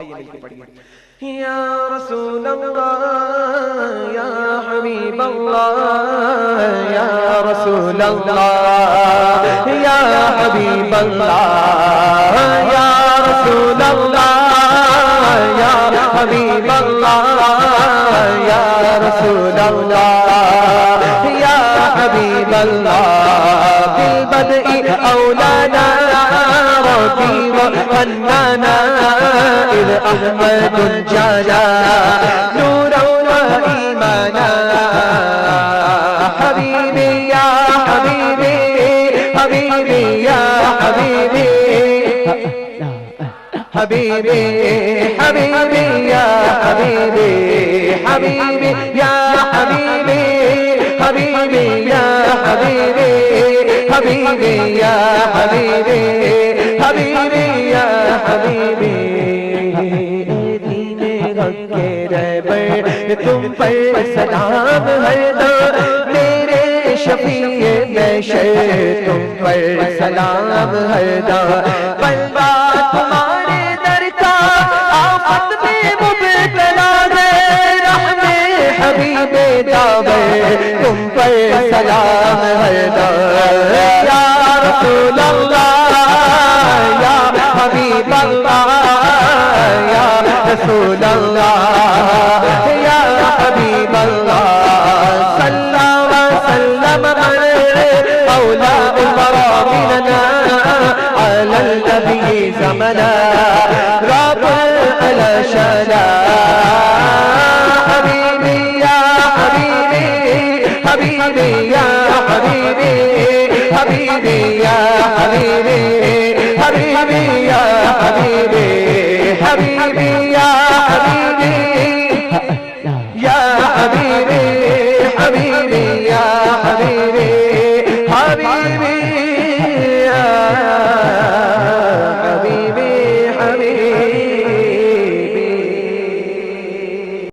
आइए मिलके पढ़िए। या रसूल अल्लाह या हबीब अल्लाह या रसूल अल्लाह या हबीब अल्लाह या रसूल अल्लाह या हबीब अल्लाह या रसूल अल्लाह या हबीब अल्लाह बिल बदई औलाना रबी व हन्नाना इद अहमद जाना नूरा व ईमाना हबीबी या हबीबी हबीबी या हबीबी हबीबी हबीबी या हबीबी हबीबी या हबीबी हबीबी या हबीबी हबीबी या हबीबी हबीबी या हबीबी दीने हक के रहबर तुम पर सलाम है दो मेरे शफीए महशर तुम पर सलाम है दो बंदा तुम्हारे दर का आफत में मुब्तला है रहमे हबीबे दावर तुम पर सलाम है दो या रसूल अल्लाह या हबीब अल्लाह या रसूल अल्लाह या हबीब अल्लाह सल्लल्लाहु वसल्लम औला उमरा मिनना अला नबी ज़मना रब अला शना हबीबी या हबीबी हबीबी या हबीबी हबीबी या हबीबी हबीबी या हबीबी हबीबी या हबीबी या हबीबी हबीबी